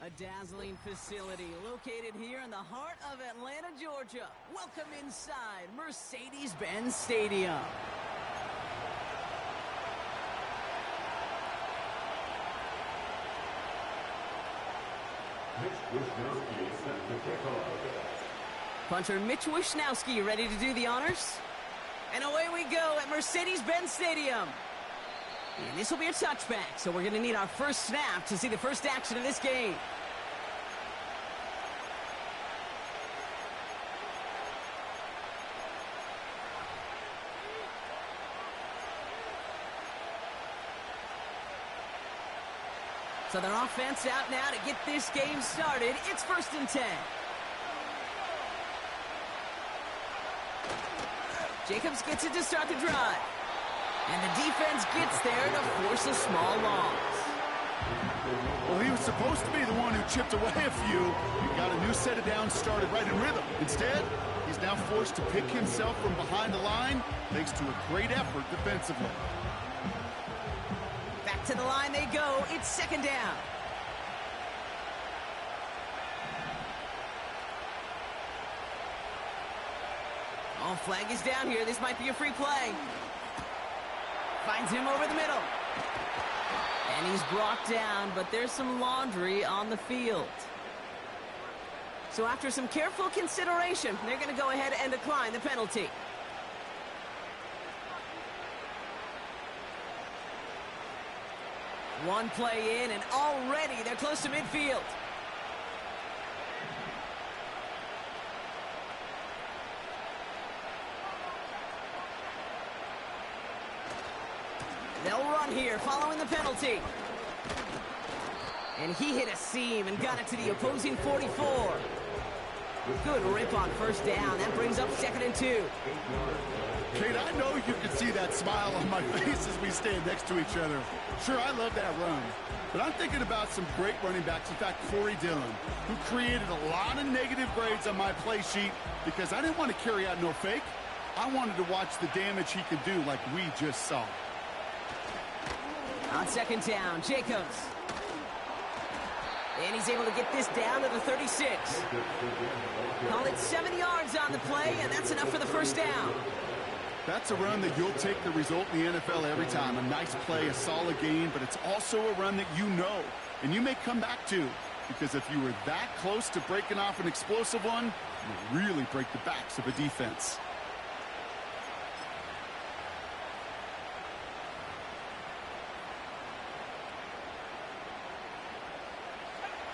A dazzling facility located here in the heart of Atlanta, Georgia. Welcome inside Mercedes-Benz Stadium. Punter Mitch Wishnowsky ready to do the honors. And away we go at Mercedes-Benz Stadium. And this will be a touchback, so we're going to need our first snap to see the first action of this game. So their offense out now to get this game started. It's 1st and 10. Jacobs gets it to start the drive. And the defense gets there to force a small loss. Well, he was supposed to be the one who chipped away a few. He got a new set of downs started right in rhythm. Instead, he's now forced to pick himself from behind the line thanks to a great effort defensively. Back to the line they go. It's 2nd down. Oh, flag is down here. This might be a free play. Finds him over the middle. And he's brought down, but there's some laundry on the field. So after some careful consideration, they're going to go ahead and decline the penalty. One play in, and already they're close to midfield. They'll run here following the penalty. And he hit a seam and got it to the opposing 44. Good rip on 1st down. That brings up 2nd and 2. Kate, I know you can see that smile on my face as we stand next to each other. Sure, I love that run. But I'm thinking about some great running backs. In fact, Corey Dillon, who created a lot of negative grades on my play sheet because I didn't want to carry out no fake. I wanted to watch the damage he could do like we just saw. On 2nd down, Jacobs. And he's able to get this down to the 36. Call it 7 yards on the play, and that's enough for the 1st down. That's a run that you'll take the result in the NFL every time. A nice play, a solid game, but it's also a run that you know, and you may come back to, because if you were that close to breaking off an explosive one, you really break the backs of a defense.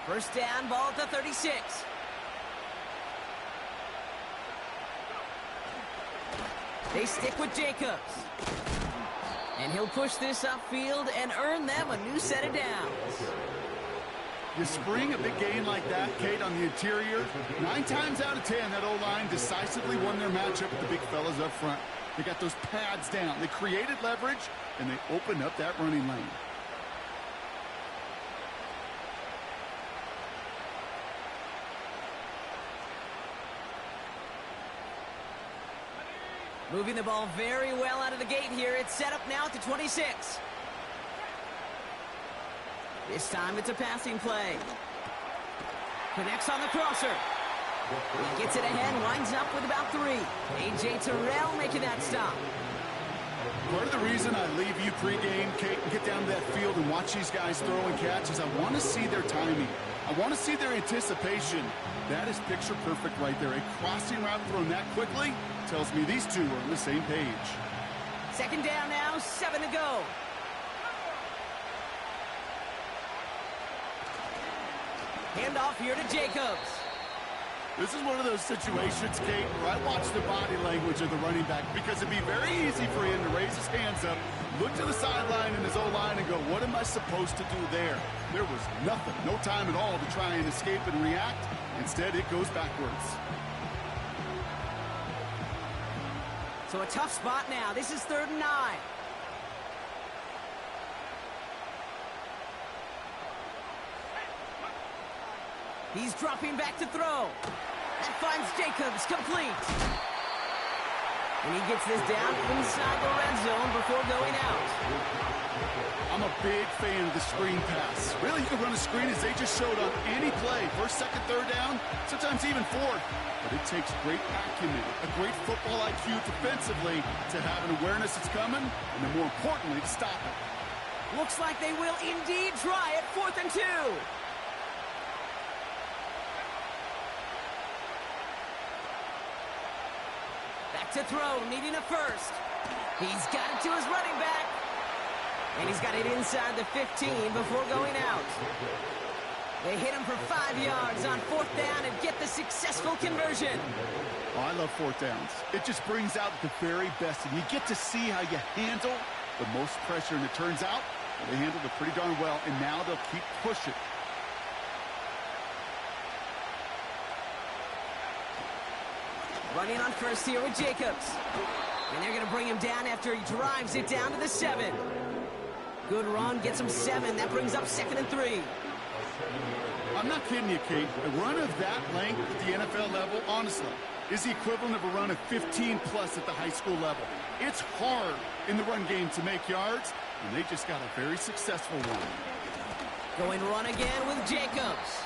First down, ball at the 36. They stick with Jacobs. And he'll push this upfield and earn them a new set of downs. You spring a big gain like that, Kate, on the interior. 9 times out of 10, that O-line decisively won their matchup with the big fellas up front. They got those pads down. They created leverage, and they opened up that running lane. Moving the ball very well out of the gate here. It's set up now at the 26. This time it's a passing play. Connects on the crosser. He gets it ahead, winds up with about 3. A.J. Terrell making that stop. Part of the reason I leave you pregame, Kate, and get down to that field and watch these guys throw and catch is I want to see their timing. I want to see their anticipation. That is picture perfect right there. A crossing route thrown that quickly tells me these two are on the same page. 2nd down now, 7 to go. Handoff here to Jacobs. This is one of those situations, Kate, where I watch the body language of the running back because it'd be very easy for him to raise his hands up, look to the sideline in his O-line and go, what am I supposed to do there? There was nothing, no time at all to try and escape and react. Instead, it goes backwards. So a tough spot now. This is 3rd and 9. He's dropping back to throw. That finds Jacobs complete. And he gets this down inside the red zone before going out. I'm a big fan of the screen pass. Really, you can run a screen as they just showed on any play. First, second, third down, sometimes even fourth. But it takes great acumen, a great football IQ defensively to have an awareness it's coming, and then more importantly, to stop it. Looks like they will indeed try it. 4th and 2. Back to throw, needing a first. He's got it to his running back. And he's got it inside the 15 before going out. They hit him for 5 yards on 4th down and get the successful conversion. Oh, I love 4th downs. It just brings out the very best, and you get to see how you handle the most pressure, and it turns out they handled it pretty darn well, and now they'll keep pushing. Running on first here with Jacobs. And they're going to bring him down after he drives it down to the 7. Good run, gets him 7. That brings up 2nd and 3. I'm not kidding you, Kate. A run of that length at the NFL level, honestly, is the equivalent of a run of 15-plus at the high school level. It's hard in the run game to make yards, and they just got a very successful one. Going run again with Jacobs.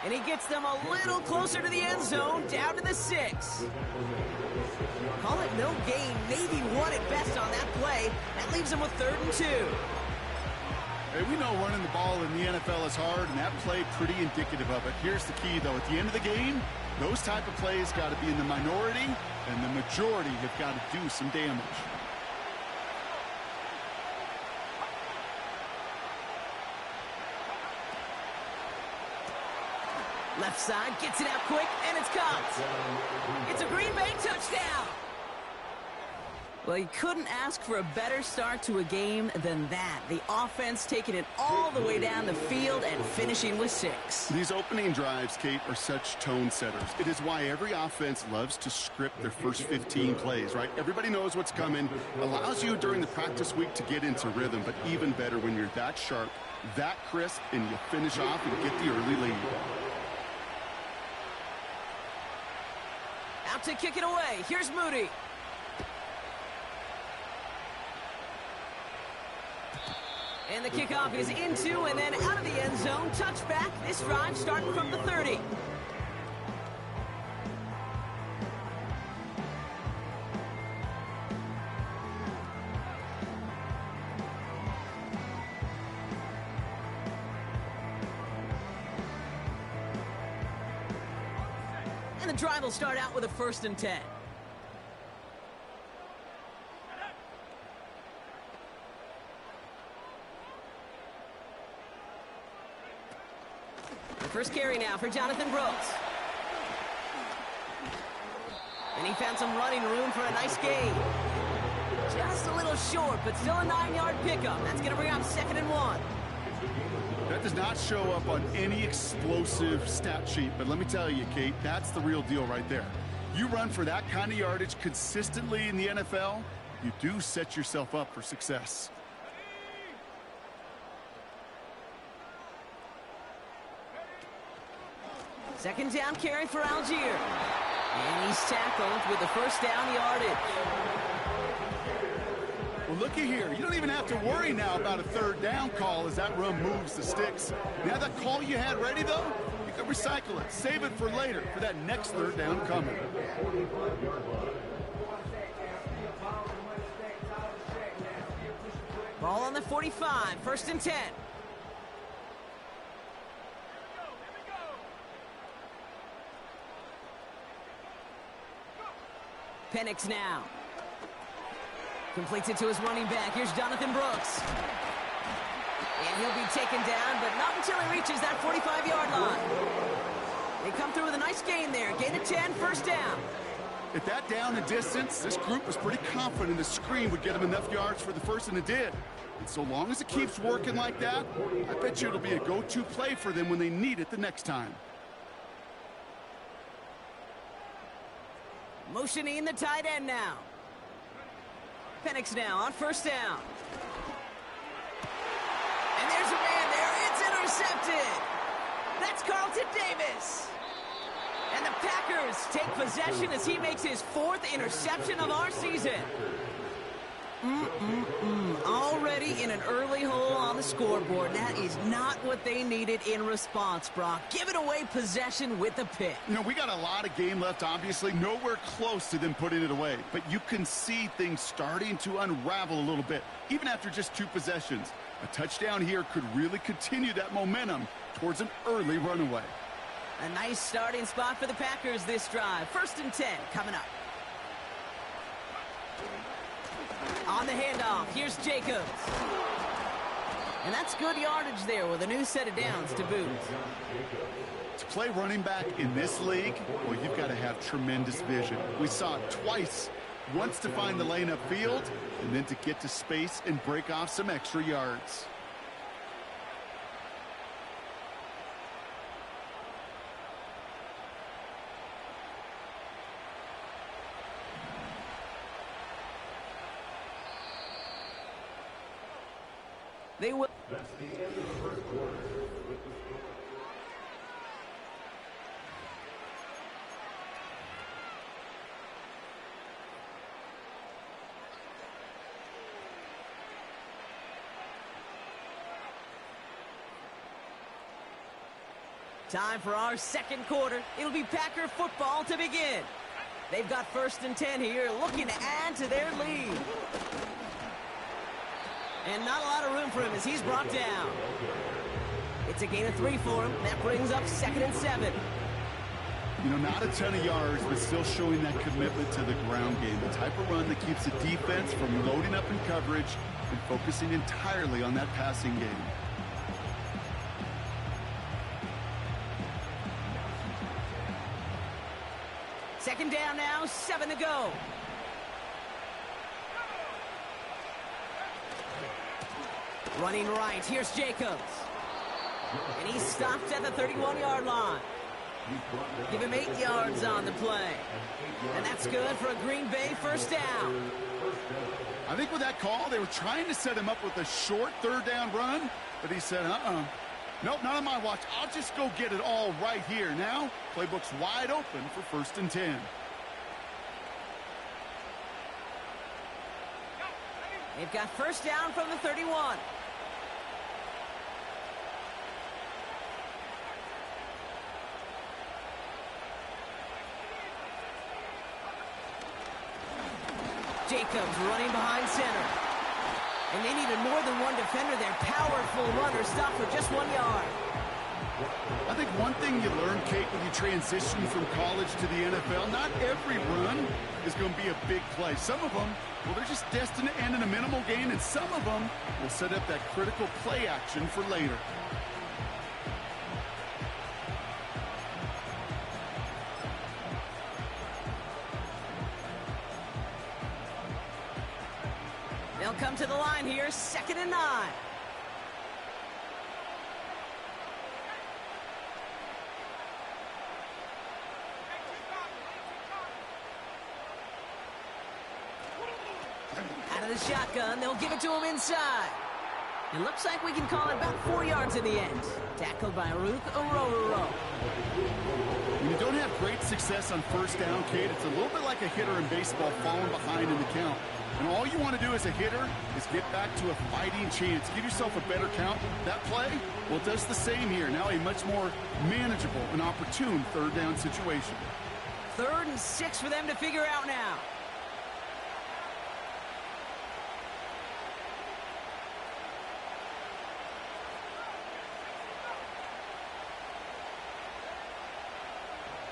And he gets them a little closer to the end zone, down to the 6. Call it no gain, maybe 1 at best on that play. That leaves him with 3rd and 2. Hey, we know running the ball in the NFL is hard, and that play pretty indicative of it. Here's the key, though. At the end of the game, those type of plays got to be in the minority, and the majority have got to do some damage. Left side, gets it out quick, and it's caught. It's a Green Bay touchdown. Well, you couldn't ask for a better start to a game than that. The offense taking it all the way down the field and finishing with 6. These opening drives, Kate, are such tone setters. It is why every offense loves to script their first 15 plays, right? Everybody knows what's coming. Allows you during the practice week to get into rhythm, but even better when you're that sharp, that crisp, and you finish off and get the early lead. Out to kick it away. Here's Moody. And the kickoff is into and then out of the end zone. Touchback. This drive starting from the 30. And the drive will start out with a 1st and 10. First carry now for Jonathan Brooks. And he found some running room for a nice gain. Just a little short, but still a 9-yard pickup. That's going to bring up 2nd and 1. That does not show up on any explosive stat sheet, but let me tell you, Kate, that's the real deal right there. You run for that kind of yardage consistently in the NFL, you do set yourself up for success. Second down carry for Algier. And he's tackled with the 1st down yardage. Well, looky here. You don't even have to worry now about a 3rd down call as that run moves the sticks. Now that call you had ready, though, you can recycle it. Save it for later for that next 3rd down coming. Ball on the 45. 1st and 10. Penix now. Completes it to his running back. Here's Jonathan Brooks. And he'll be taken down, but not until he reaches that 45-yard line. They come through with a nice gain there. Gain of 10, 1st down. At that down and distance, this group was pretty confident the screen would get them enough yards for the first, and it did. And so long as it keeps working like that, I bet you it'll be a go-to play for them when they need it the next time. Motioning the tight end now. Penix now on 1st down. And there's a man there. It's intercepted. That's Carlton Davis. And the Packers take possession as he makes his 4th interception of our season. Already in an early hole on the scoreboard. That is not what they needed in response, Brock. Giving away possession with a pick. You know, we got a lot of game left, obviously. Nowhere close to them putting it away. But you can see things starting to unravel a little bit, even after just 2 possessions. A touchdown here could really continue that momentum towards an early runaway. A nice starting spot for the Packers this drive. 1st and 10 coming up. On the handoff, here's Jacobs. And that's good yardage there with a new set of downs to boot. To play running back in this league, well, you've got to have tremendous vision. We saw it twice. Once to find the lane upfield, and then to get to space and break off some extra yards. They will. That's the end of the first quarter. Time for our 2nd quarter. It'll be Packer football to begin. They've got 1st and 10 here, looking to add to their lead. And not a lot of room for him as he's brought down. It's a gain of 3 for him. That brings up 2nd and 7. You know, not a ton of yards, but still showing that commitment to the ground game. The type of run that keeps the defense from loading up in coverage and focusing entirely on that passing game. Second down now, 7 to go. Running right, here's Jacobs. And he's stopped at the 31-yard line. Give him 8 yards on the play. And that's good for a Green Bay 1st down. I think with that call, they were trying to set him up with a short 3rd down run, but he said, nope, not on my watch. I'll just go get it all right here. Now, playbook's wide open for 1st and 10. They've got 1st down from the 31. Jacobs running behind center. And they needed more than one defender there. Powerful runner stopped for just 1 yard. I think one thing you learn, Kate, when you transition from college to the NFL, not every run is going to be a big play. Some of them, well, they're just destined to end in a minimal gain, and some of them will set up that critical play action for later. They'll come to the line here, 2nd and 9. Out of the shotgun, they'll give it to him inside. It looks like we can call it about 4 yards in the end. Tackled by Rook Orororo. When you don't have great success on 1st down, Kate, it's a little bit like a hitter in baseball falling behind in the count. And all you want to do as a hitter is get back to a fighting chance. Give yourself a better count. That play, well, it does the same here. Now a much more manageable and opportune 3rd down situation. 3rd and 6 for them to figure out now.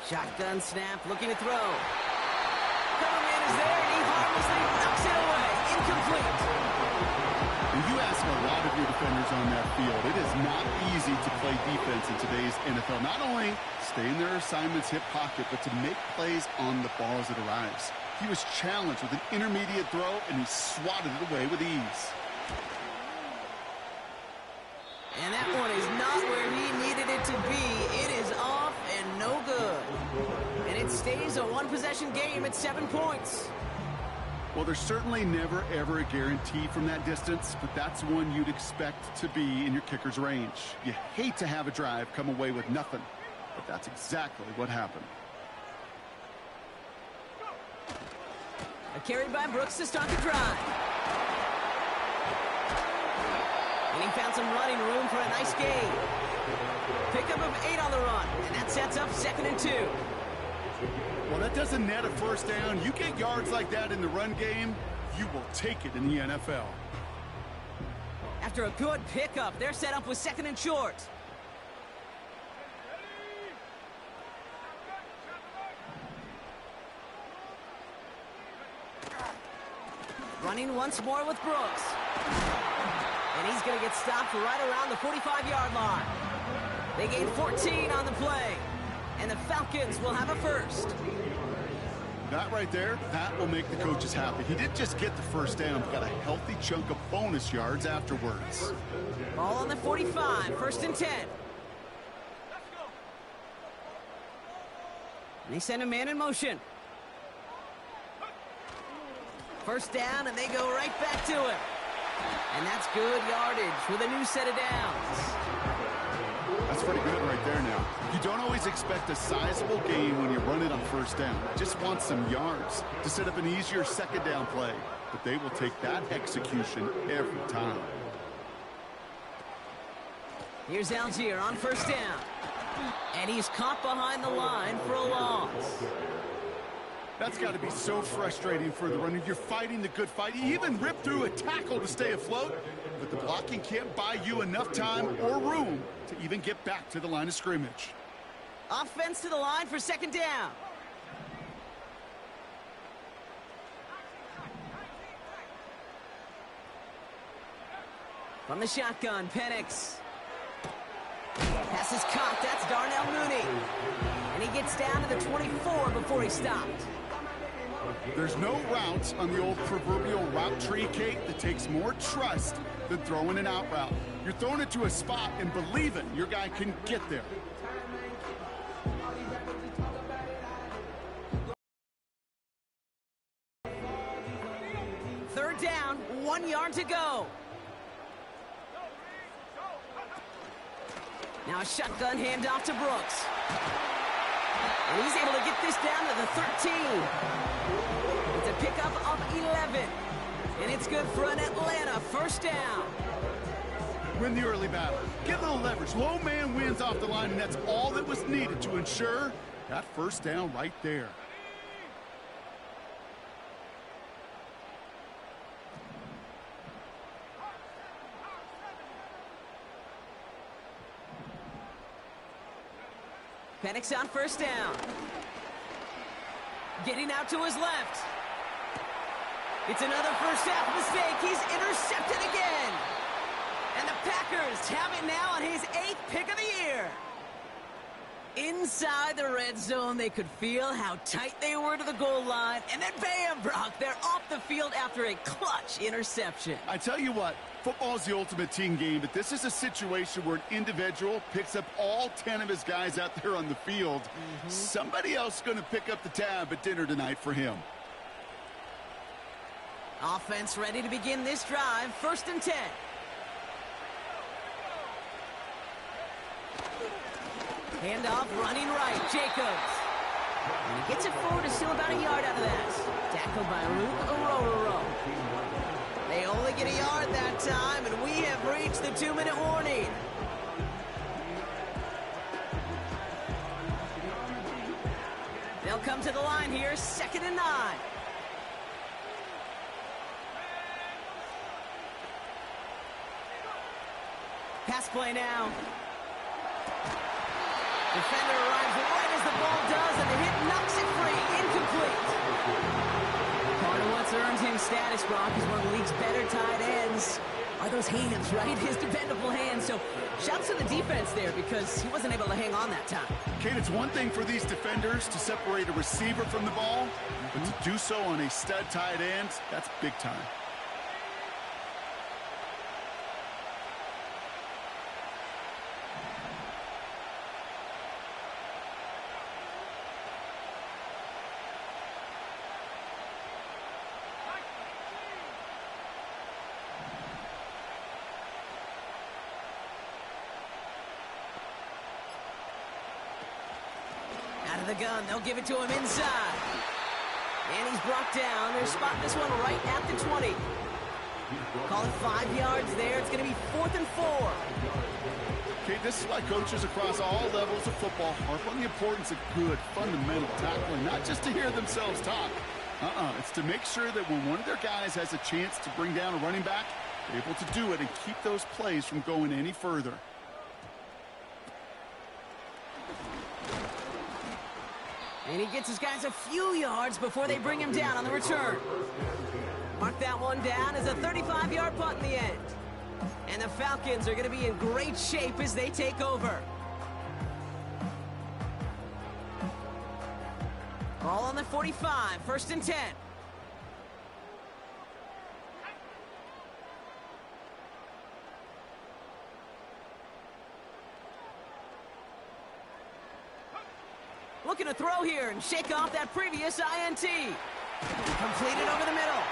Shotgun snap, looking to throw. Coverman is there, and he harmlessly knocks it away. Incomplete. And you ask a lot of your defenders on that field. It is not easy to play defense in today's NFL. Not only stay in their assignment's hip pocket, but to make plays on the ball as it arrives. He was challenged with an intermediate throw, and he swatted it away with ease. And that one is not where he needed it to be. It is off and no good. And it stays a one-possession game at 7 points. Well, there's certainly never, ever a guarantee from that distance, but that's one you'd expect to be in your kicker's range. You hate to have a drive come away with nothing, but that's exactly what happened. Carried by Brooks to start the drive. And he found some running room for a nice gain. Pickup of 8 on the run, and that sets up 2nd and 2. Well, that doesn't net a first down. You get yards like that in the run game, you will take it in the NFL. After a good pickup, they're set up with 2nd and short. Running once more with Brooks. And he's going to get stopped right around the 45-yard line. They gain 14 on the play. And the Falcons will have a first. That right there, that will make the coaches happy. He didn't just get the first down, but got a healthy chunk of bonus yards afterwards. Ball on the 45, 1st and 10. And they send a man in motion. First down, and they go right back to it. And that's good yardage with a new set of downs. That's pretty good right there now. You don't always expect a sizable gain when you run it on first down. Just want some yards to set up an easier 2nd down play. But they will take that execution every time. Here's Algier on 1st down. And he's caught behind the line for a loss. That's got to be so frustrating for the runner. You're fighting the good fight. You even rip through a tackle to stay afloat, but the blocking can't buy you enough time or room to even get back to the line of scrimmage. Offense to the line for 2nd down. From the shotgun, Penix. Pass is caught. That's Darnell Mooney. And he gets down to the 24 before he stopped. There's no routes on the old proverbial route tree, Kate, that takes more trust than throwing an out route. You're throwing it to a spot and believing your guy can get there. Third down, 1 yard to go. Now a shotgun handoff to Brooks. And he's able to get this down to the 13. It's a pickup of 11. And it's good for an Atlanta first down. Win the early battle. Get a little leverage. Low man wins off the line, and that's all that was needed to ensure that first down right there. Penix on 1st down. Getting out to his left. It's another first half mistake. He's intercepted again. And the Packers have it now on his 8th pick of the year. Inside the red zone, they could feel how tight they were to the goal line. And then bam, Brock, they're off the field after a clutch interception. I tell you what, football is the ultimate team game, but this is a situation where an individual picks up all 10 of his guys out there on the field. Somebody else is going to pick up the tab at dinner tonight for him. Offense ready to begin this drive. 1st and 10. Handoff running right. Jacobs. And he gets it forward. Is still about a yard out of that. Tackled by Rook Arororo. They only get a yard that time, and we have reached the 2-minute warning. They'll come to the line here. 2nd and 9. Pass play now. Defender arrives right as the ball does, and the hit knocks it free. Incomplete. Part of what's earned him status, Brock, is one of the league's better tight ends. Are those hands, right? His dependable hands. So shouts to the defense there because he wasn't able to hang on that time. Kate, it's one thing for these defenders to separate a receiver from the ball, but to do so on a stud tight end, that's big time. Out of the gun, they'll give it to him inside. And he's brought down. They're spotting this one right at the 20. Call it 5 yards there. It's going to be 4th and 4. Okay, this is why coaches across all levels of football harp on the importance of good, fundamental tackling, not just to hear themselves talk. It's to make sure that when one of their guys has a chance to bring down a running back, they're able to do it and keep those plays from going any further. And he gets his guys a few yards before they bring him down on the return. Mark that one down as a 35-yard punt in the end. And the Falcons are going to be in great shape as they take over. Ball on the 45, 1st and 10. Looking to throw here and shake off that previous INT. Completed over the middle.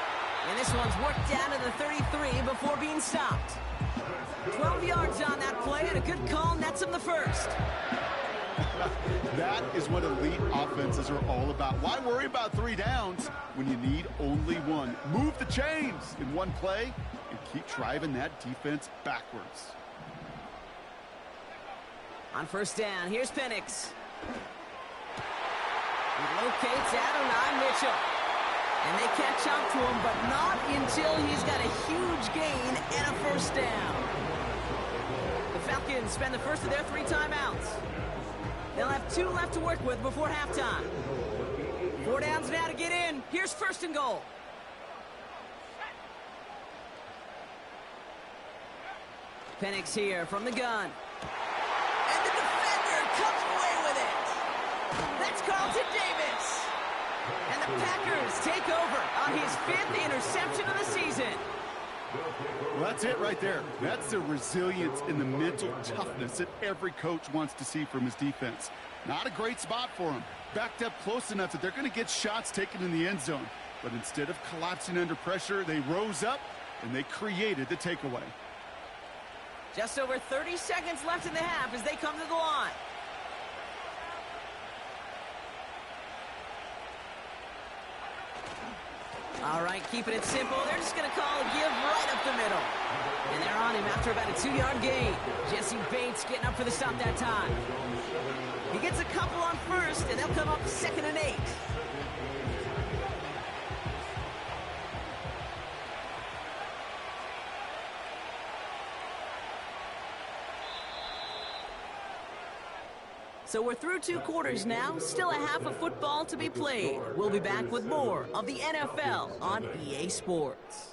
And this one's worked down to the 33 before being stopped. 12 yards on that play, and a good call nets him the first. That is what elite offenses are all about. Why worry about 3 downs when you need only 1? Move the chains in one play and keep driving that defense backwards. On 1st down, here's Penix. He locates Adonai Mitchell. And they catch up to him, but not until he's got a huge gain and a 1st down. The Falcons spend the first of their 3 timeouts. They'll have 2 left to work with before halftime. 4 downs now to get in. Here's 1st and goal. Penix here from the gun. And the defender comes away with it. That's Carlton Davis. And the Packers take over on his 5th interception of the season. Well, that's it right there. That's the resilience and the mental toughness that every coach wants to see from his defense. Not a great spot for him. Backed up close enough that they're going to get shots taken in the end zone. But instead of collapsing under pressure, they rose up and they created the takeaway. Just over 30 seconds left in the half as they come to the line. All right, keeping it simple. They're just going to call a give right up the middle. And they're on him after about a 2-yard gain. Jesse Bates getting up for the stop that time. He gets a couple on 1st, and they'll come up 2nd and 8. So we're through 2 quarters now, still a half of football to be played. We'll be back with more of the NFL on EA Sports.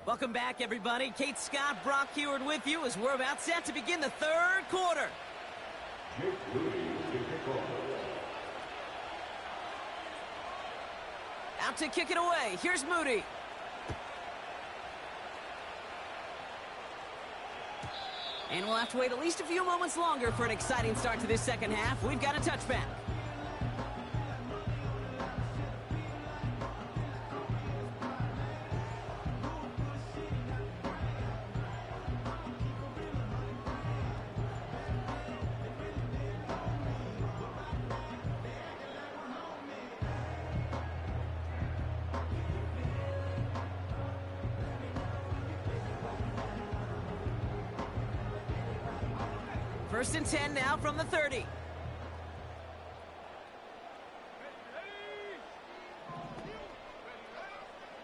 Welcome back, everybody. Kate Scott, Brock Heward with you as we're about set to begin the 3rd quarter. Out to kick it away. Here's Moody. And we'll have to wait at least a few moments longer for an exciting start to this 2nd half. We've got a touchback. First and 10 now from the 30.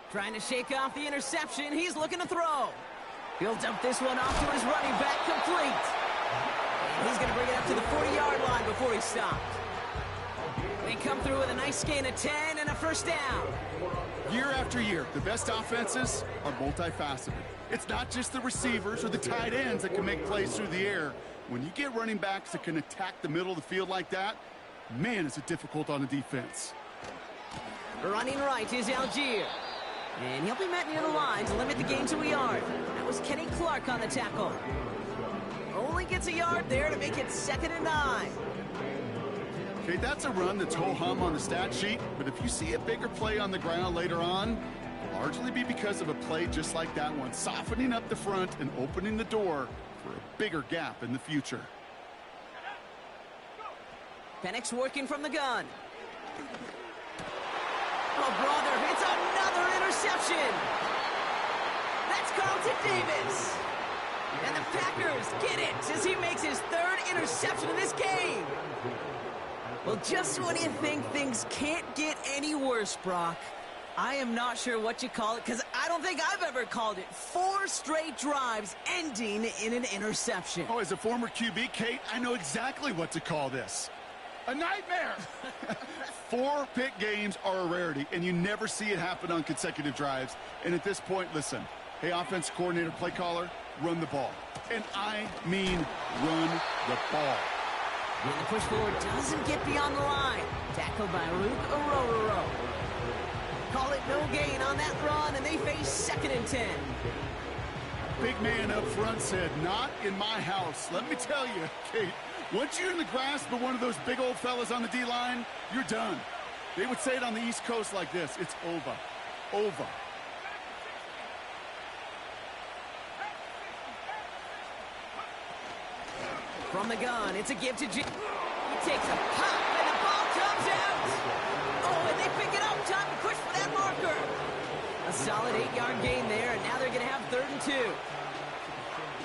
Trying to shake off the interception. He's looking to throw. He'll dump this one off to his running back, complete. And he's going to bring it up to the 40-yard line before he's stopped. They come through with a nice gain of 10 and a 1st down. Year after year, the best offenses are multifaceted. It's not just the receivers or the tight ends that can make plays through the air. When you get running backs that can attack the middle of the field like that, man, is it difficult on the defense. Running right is Algier. And he'll be met near the line to limit the gain to a yard. That was Kenny Clark on the tackle. Only gets a yard there to make it 2nd and 9. Okay, that's a run that's ho-hum on the stat sheet, but if you see a bigger play on the ground later on, it'll largely be because of a play just like that one, softening up the front and opening the door for a bigger gap in the future. Penix working from the gun. Oh, brother, it's another interception. That's Carlton Davis. And the Packers get it as he makes his third interception of this game. Well, just when you think things can't get any worse, Brock, I am not sure what you call it, because I don't think I've ever called it 4 straight drives ending in an interception. Oh, as a former QB, Kate, I know exactly what to call this. A nightmare! 4 pick games are a rarity, and you never see it happen on consecutive drives. And at this point, listen, hey, offense coordinator, play caller, run the ball. And I mean run the ball. When the push forward doesn't get beyond the line. Tackled by Luke Arororo. Call it no gain on that run, and they face 2nd and 10. Big man up front said, not in my house. Let me tell you, Kate, once you're in the grasp of one of those big old fellas on the D-line, you're done. They would say it on the East Coast like this, it's over. Over. From the gun, it's a give to He takes a pop, and the ball comes out. Oh, and they pick it up. Time to push for that marker. A solid 8-yard gain there, and now they're going to have 3rd and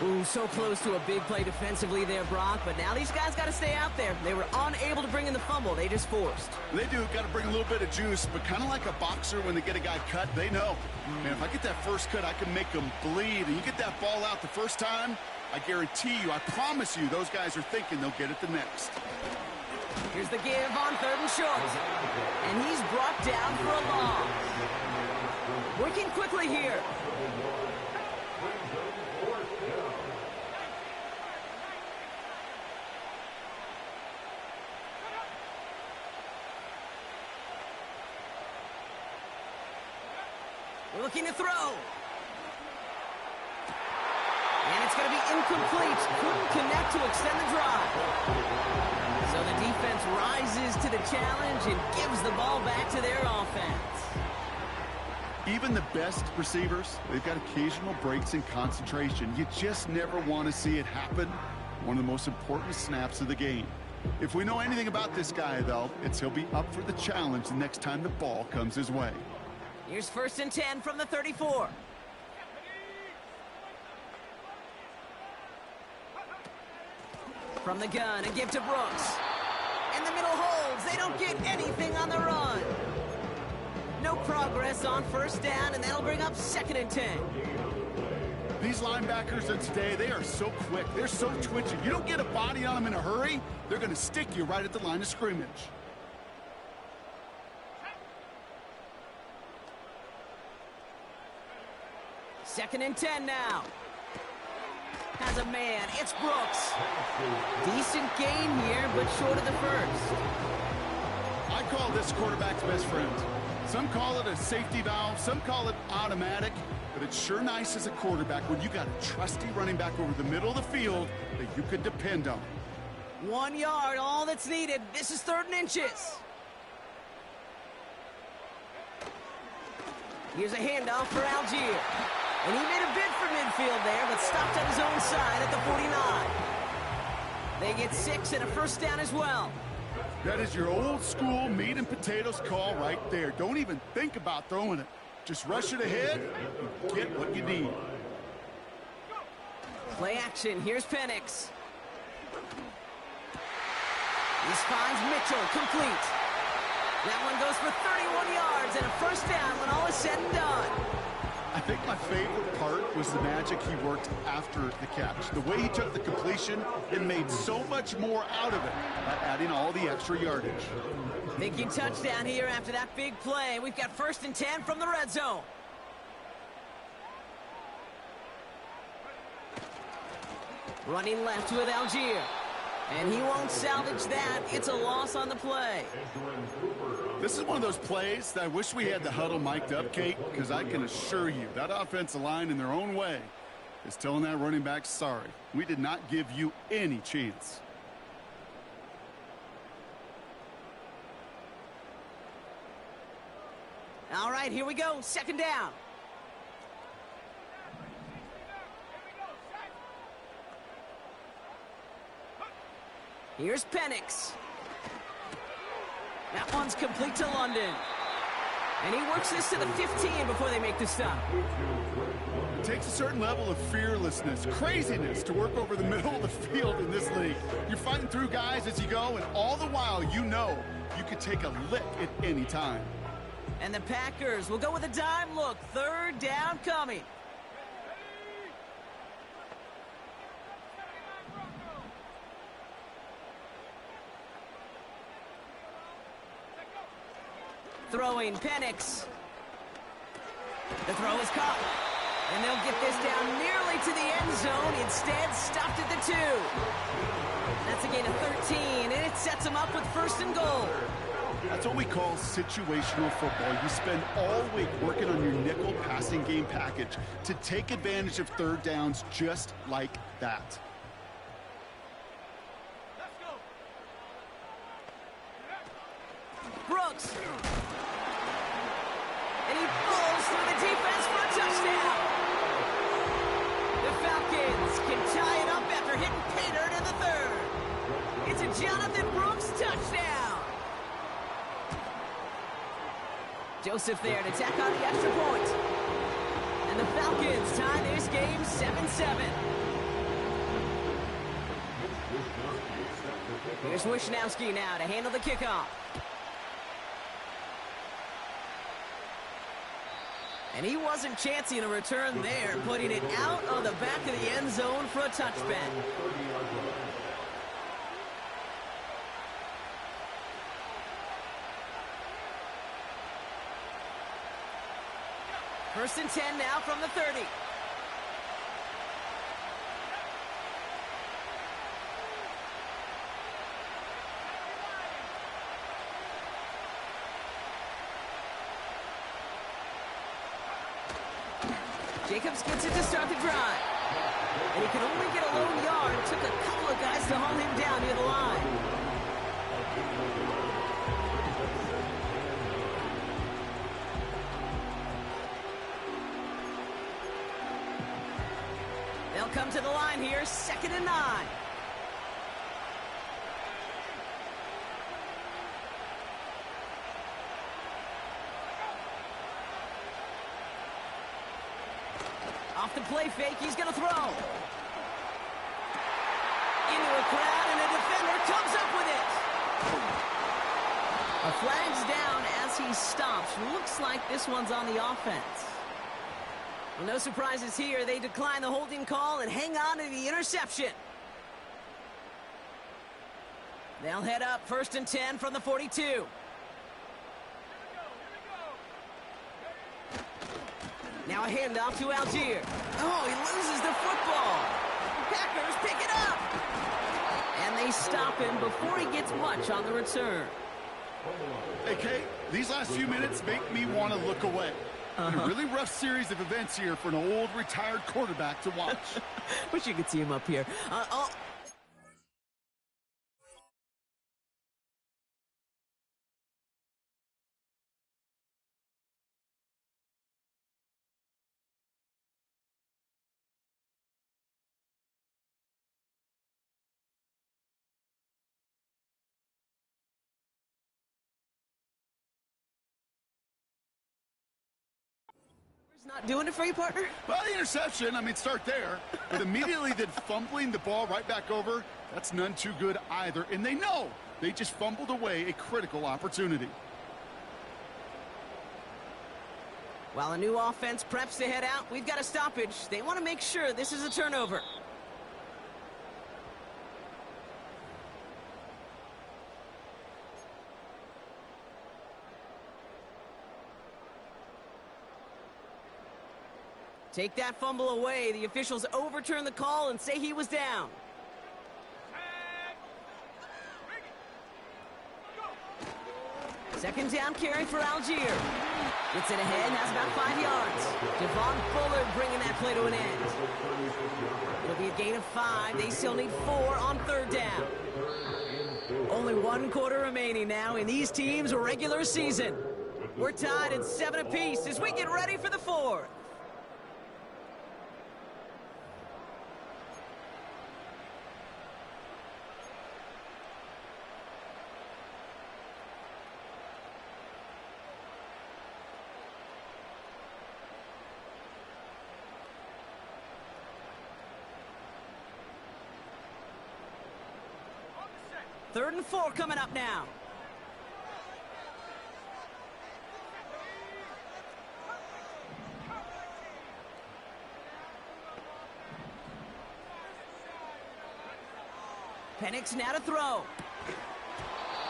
2. Ooh, so close to a big play defensively there, Brock, but now these guys got to stay out there. They were unable to bring in the fumble. They just forced. They do. Got to bring a little bit of juice, but kind of like a boxer when they get a guy cut, they know. Man, if I get that first cut, I can make them bleed. And you get that ball out the first time, I guarantee you, I promise you, those guys are thinking they'll get it the next. Here's the give on 3rd and short. And he's brought down for a loss. Working quickly here. Looking to throw. And it's going to be incomplete. Couldn't connect to extend the drive. So the defense rises to the challenge and gives the ball back to their offense. Even the best receivers, they've got occasional breaks in concentration. You just never want to see it happen. One of the most important snaps of the game. If we know anything about this guy, though, it's he'll be up for the challenge the next time the ball comes his way. Here's 1st and 10 from the 34. From the gun, a give to Brooks. And the middle holds. They don't get anything on the run. No progress on 1st down, and that'll bring up 2nd and 10. These linebackers of today, they are so quick. They're so twitchy. You don't get a body on them in a hurry, they're going to stick you right at the line of scrimmage. Second and 10 now. Has a man. It's Brooks. Decent gain here, but short of the first. I call this quarterback's best friend. Some call it a safety valve. Some call it automatic. But it's sure nice as a quarterback when you got a trusty running back over the middle of the field that you can depend on. 1 yard, all that's needed. This is 3rd and inches. Here's a handoff for Algier. And he made a bid for midfield there, but stopped on his own side at the 49. They get 6 and a 1st down as well. That is your old school meat and potatoes call right there. Don't even think about throwing it. Just rush it ahead and get what you need. Play action. Here's Penix. This finds Mitchell complete. That one goes for 31 yards and a 1st down when all is said and done. I think my favorite part was the magic he worked after the catch. The way he took the completion and made so much more out of it by adding all the extra yardage. Thinking touchdown here after that big play. We've got 1st and 10 from the red zone. Running left with Algier. And he won't salvage that. It's a loss on the play. This is one of those plays that I wish we had the huddle mic'd up, Kate, because I can assure you that offensive line in their own way is telling that running back, sorry, we did not give you any chance. right, here we go. Second down. Here's Penix. That one's complete to London. And he works this to the 15 before they make the stop. It takes a certain level of fearlessness, craziness to work over the middle of the field in this league. You're fighting through guys as you go, and all the while you know you could take a lick at any time. And the Packers will go with a dime look. Third down coming. Throwing Penix. The throw is caught. And they'll get this down nearly to the end zone. Instead, stopped at the 2. That's a gain of 13, and it sets them up with first and goal. That's what we call situational football. You spend all week working on your nickel passing game package to take advantage of third downs just like that. Brooks. And he falls through the defense for a touchdown. The Falcons can tie it up after hitting pay dirt in the third. It's a Jonathan Brooks touchdown. Joseph there to tack on the extra point. And the Falcons tie this game 7-7. Here's Wishnowski now to handle the kickoff. And he wasn't chancing a return there, putting it out on the back of the end zone for a touchback. First and 10 now from the 30. Jacobs gets it to start the drive. And he could only get a lone yard. Took a couple of guys to hold him down near the line. They'll come to the line here, 2nd and 9. Off the play fake, he's going to throw. Into a crowd, and a defender comes up with it. A flag's down as he stops. Looks like this one's on the offense. Well, no surprises here. They decline the holding call and hang on to the interception. They'll head up 1st and 10 from the 42. Now a handoff to Algier. Oh, he loses the football. Packers pick it up. And they stop him before he gets much on the return. Hey, Kate, these last few minutes make me want to look away. A really rough series of events here for an old retired quarterback to watch. Wish you could see him up here. Not doing it for you, partner? Well, the interception, I mean, start there. But immediately then fumbling the ball right back over, that's none too good either. And they know they just fumbled away a critical opportunity. While a new offense preps to head out, we've got a stoppage. They want to make sure this is a turnover. Take that fumble away. The officials overturn the call and say he was down. Second down carry for Algier. Gets it ahead, has about 5 yards. Devon Fuller bringing that play to an end. It'll be a gain of 5. They still need 4 on 3rd down. Only 1 quarter remaining now in these teams' regular season. We're tied at 7 apiece as we get ready for the fourth. Third and 4 coming up now. Penix now to throw.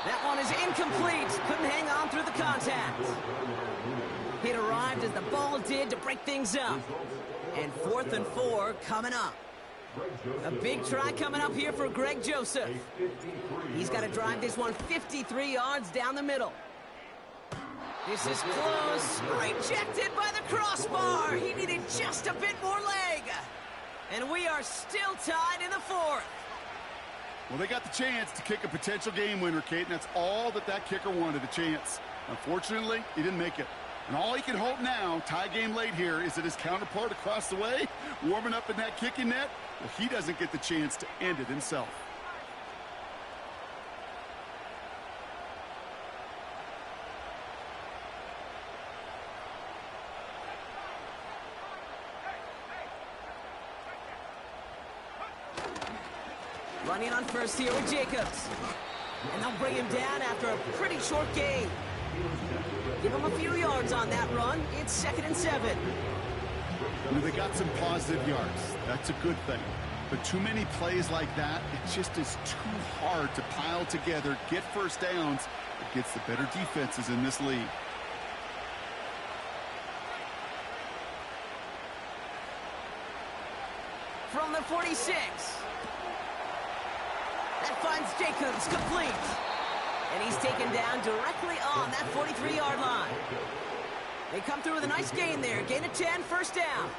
That one is incomplete. Couldn't hang on through the contact. It arrived as the ball did to break things up. And 4th and 4 coming up. A big try coming up here for Greg Joseph. He's got to drive this one 53 yards down the middle. This is close. Rejected by the crossbar. He needed just a bit more leg. And we are still tied in the fourth. Well, they got the chance to kick a potential game winner, Kate, and that's all that kicker wanted, a chance. Unfortunately, he didn't make it. And all he can hope now, tie game late here, is that his counterpart across the way, warming up in that kicking net, well, he doesn't get the chance to end it himself. Running on first here with Jacobs. And they'll bring him down after a pretty short gain. Give him a few yards on that run. It's 2nd and 7. You know, they got some positive yards. That's a good thing. But too many plays like that, it just is too hard to pile together, get first downs against the better defenses in this league. From the 46. That finds Jacobs complete. And he's taken down directly on that 43-yard line. They come through with a nice gain there. Gain of 10, first down.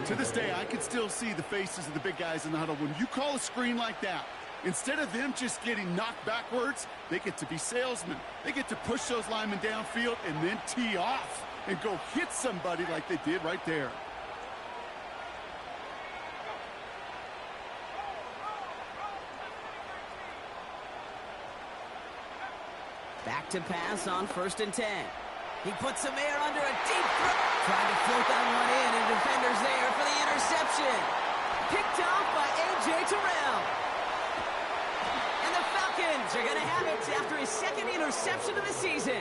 To this day, I can still see the faces of the big guys in the huddle. When you call a screen like that, instead of them just getting knocked backwards, they get to be salesmen. They get to push those linemen downfield and then tee off and go hit somebody like they did right there. Back to pass on 1st and 10. He puts some air under a deep throw. Trying to float that one in, and defenders there for the interception. Picked off by A.J. Terrell. And the Falcons are going to have it after his 2nd interception of the season.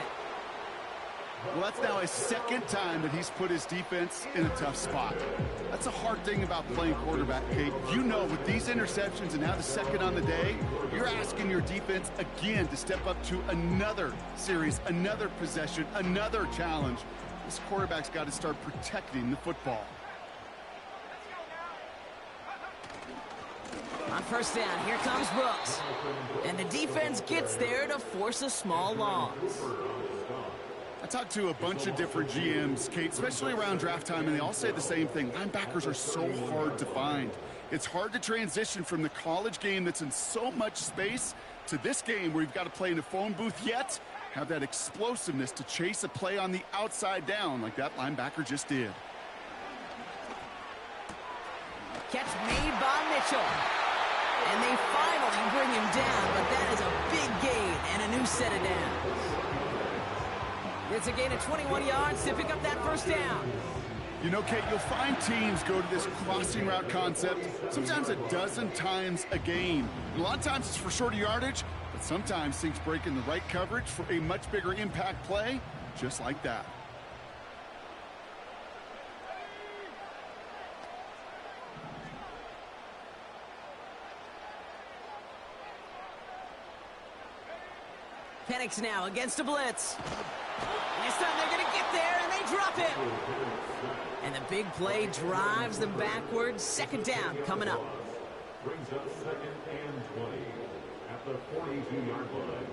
Well, that's now his 2nd time that he's put his defense in a tough spot. That's a hard thing about playing quarterback, Kate. You know, with these interceptions and now the 2nd on the day, you're asking your defense again to step up to another series, another possession, another challenge. This quarterback's got to start protecting the football. On 1st down, here comes Brooks. And the defense gets there to force a small loss. I talked to a bunch of different GMs, Kate, especially around draft time, and they all say the same thing. Linebackers are so hard to find. It's hard to transition from the college game that's in so much space to this game where you've got to play in a phone booth yet have that explosiveness to chase a play on the outside down like that linebacker just did. Catch made by Mitchell. And they finally bring him down, but that is a big gain and a new set of downs. It's a gain of 21 yards to pick up that 1st down. You know, Kate, you'll find teams go to this crossing route concept sometimes a dozen times a game. And a lot of times it's for shorter yardage, but sometimes things break in the right coverage for a much bigger impact play, just like that. Penix now against a blitz. This time they're going to get there, and they drop it. And the big play drives them backwards. 2nd down coming up. Brings up 2nd and 20 at the 42-yard line.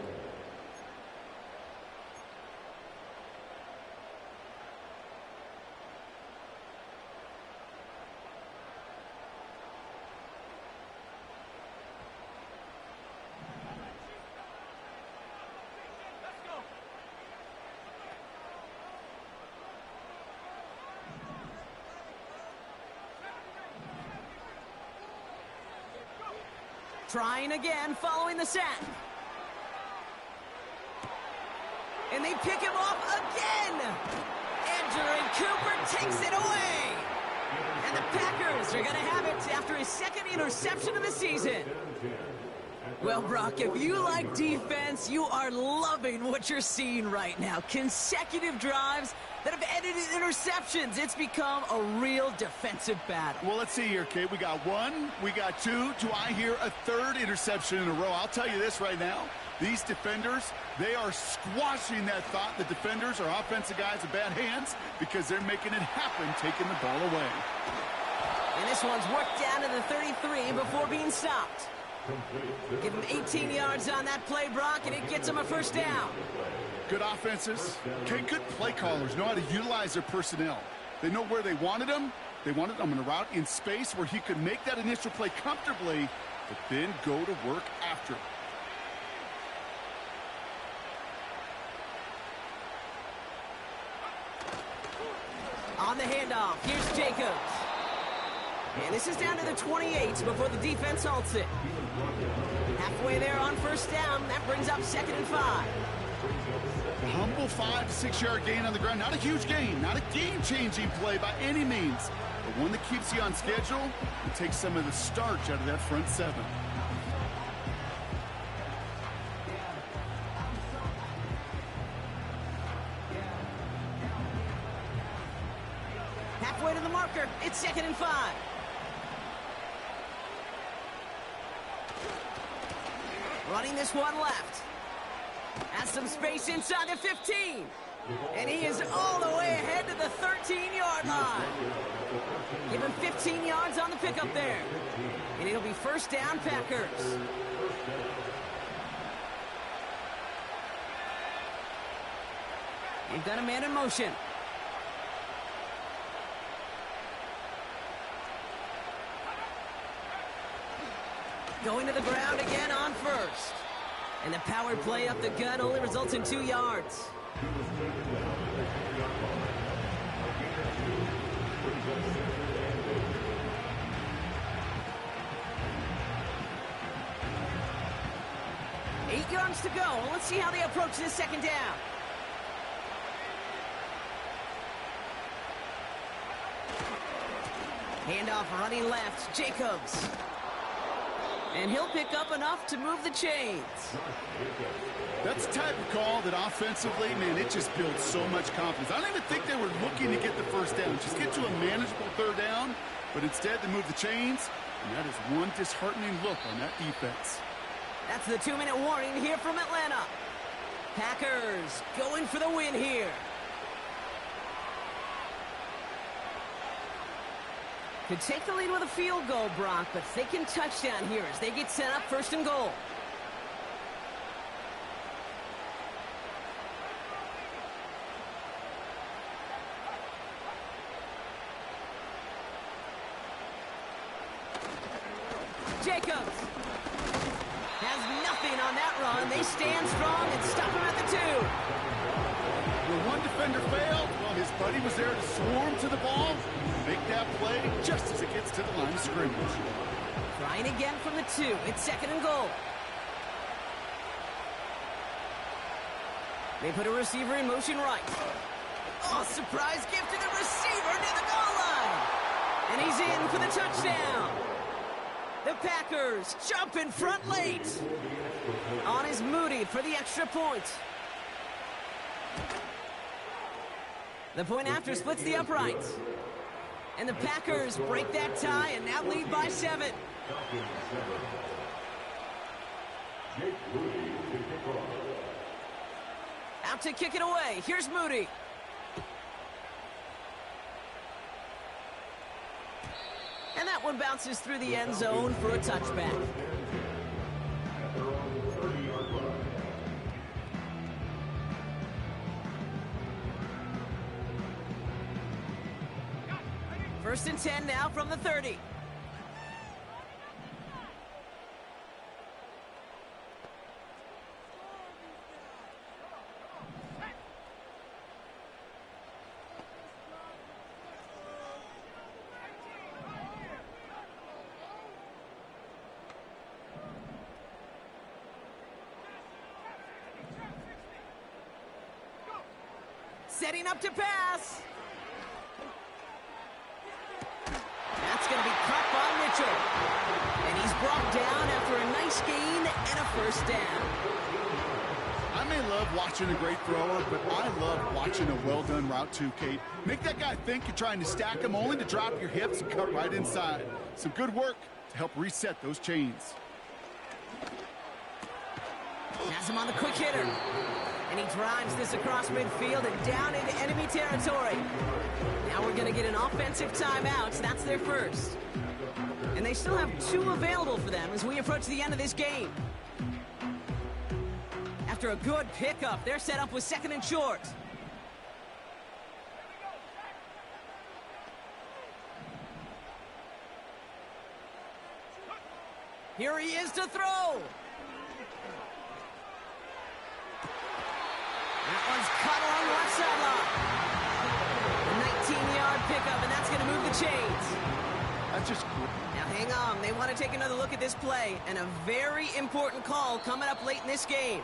Trying again following the sack. And they pick him off again. Andrew Cooper takes it away. And the Packers are going to have it after his second interception of the season. Well, Brock, if you like defense, you are loving what you're seeing right now. Consecutive drives that have ended in interceptions. It's become a real defensive battle. Well, let's see here, Kate. We got one, we got two. Do I hear a third interception in a row? I'll tell you this right now. These defenders, they are squashing that thought. The defenders are offensive guys with bad hands because they're making it happen, taking the ball away. And this one's worked down to the 33 before being stopped. Give him 18 yards on that play, Brock, and it gets him a first down. Good offenses. Okay, good play callers know how to utilize their personnel. They know where they wanted them. They wanted them in a route in space where he could make that initial play comfortably, but then go to work after. On the handoff, here's Jacobs. And this is down to the 28 before the defense halts it. Halfway there on first down. That brings up 2nd and 5. A humble 5 to 6 yard gain on the ground. Not a huge gain. Not a game-changing play by any means. But one that keeps you on schedule and takes some of the starch out of that front seven. Halfway to the marker. It's 2nd and 5. Running this one left. Has some space inside the 15. And he is all the way ahead to the 13-yard line. Give him 15 yards on the pickup there. And it'll be first down, Packers. They've got a man in motion. Going to the ground again on first. And the power play up the gut only results in 2 yards. Eight yards to go. Let's see how they approach this second down. Handoff running left. Jacobs. And he'll pick up enough to move the chains. That's the type of call that offensively, man, it just builds so much confidence. I don't even think they were looking to get the first down. Just get to a manageable third down, but instead they move the chains, and that is one disheartening look on that defense. That's the 2-minute warning here from Atlanta. Packers going for the win here. Could take the lead with a field goal, Brock, but thinking touchdown here as they get set up 1st and goal. Jacobs has nothing on that run. They stand strong and stop him at the 2. Where one defender failed, well, his buddy was there to swarm to the ball, make that play just as it gets to the line of scrimmage. Trying again from the 2. It's 2nd and goal. They put a receiver in motion right. Oh, surprise gift to the receiver near the goal line. And he's in for the touchdown. The Packers jump in front late. On is Moody for the extra point. The point after splits the uprights. And the Packers break that tie and now lead by 7. Out to kick it away. Here's Moody. And that one bounces through the end zone for a touchback. First and 10 now from the 30. Setting up to pass. That's going to be caught by Mitchell. And he's brought down after a nice gain and a first down. I may love watching a great thrower, but I love watching a well-done route too, Kate. Make that guy think you're trying to stack him only to drop your hips and cut right inside. Some good work to help reset those chains. Has him on the quick hitter. And he drives this across midfield and down into enemy territory. Now we're going to get an offensive timeout. That's their first. And they still have 2 available for them as we approach the end of this game. After a good pickup, they're set up with 2nd and short. Here he is to throw. That one's cut along the left sideline. A 19-yard pickup, and that's going to move the chains. That's just cool. Now hang on. They want to take another look at this play, and a very important call coming up late in this game.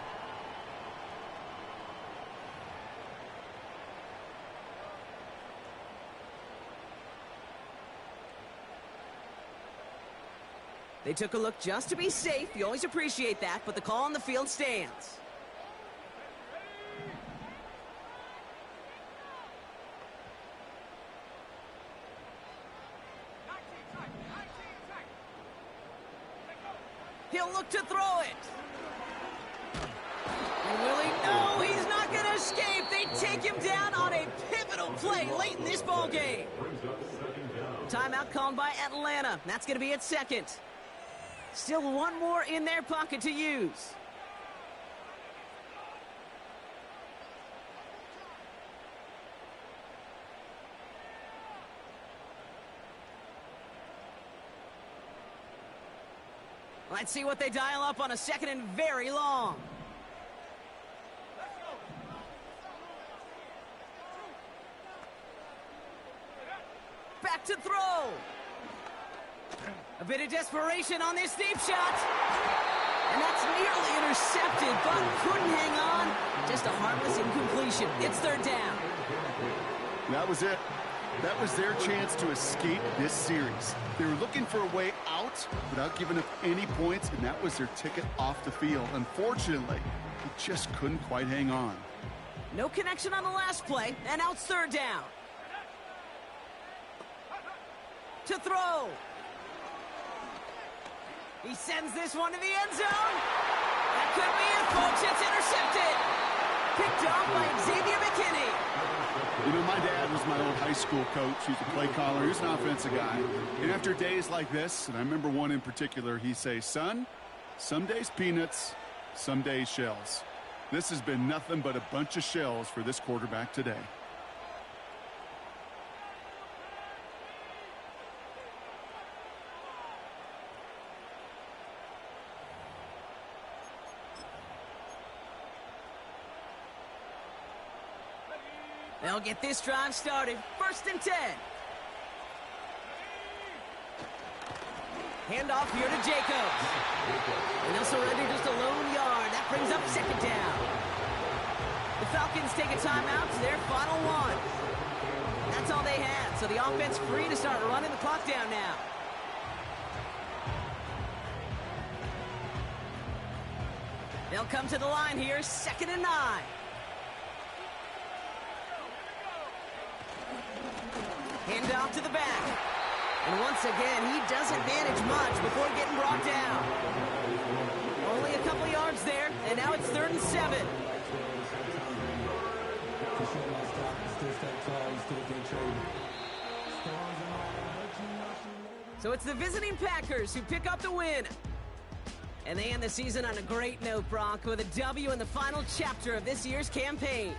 They took a look just to be safe. You always appreciate that, but the call on the field stands. He'll look to throw it. And will he? No, he's not going to escape. They take him down on a pivotal play late in this ball game. Timeout called by Atlanta. That's going to be at 2nd. Still 1 more in their pocket to use. Let's see what they dial up on a 2nd and very long. Back to throw. A bit of desperation on this deep shot. And that's nearly intercepted, but couldn't hang on. Just a harmless incompletion. It's 3rd down. That was it. That was their chance to escape this series. They were looking for a way out without giving up any points, and that was their ticket off the field. Unfortunately, he just couldn't quite hang on. No connection on the last play, and now it's 3rd down. To throw. He sends this one to the end zone. That could be it, folks. It's intercepted. Picked off by Xavier McKinney. You know, my dad was my old high school coach. He was a play caller. He was an offensive guy. And after days like this, and I remember one in particular, he'd say, son, some days peanuts, some days shells. This has been nothing but a bunch of shells for this quarterback today. They'll get this drive started. 1st and 10. Handoff here to Jacobs. And they'll surrender just a lone yard. That brings up 2nd down. The Falcons take a timeout to their final 1. That's all they had. So the offense free to start running the clock down now. They'll come to the line here. 2nd and 9. Hand off to the back. And once again, he doesn't manage much before getting brought down. Only a couple yards there, and now it's 3rd and 7. So it's the visiting Packers who pick up the win. And they end the season on a great note, Brock, with a W in the final chapter of this year's campaign.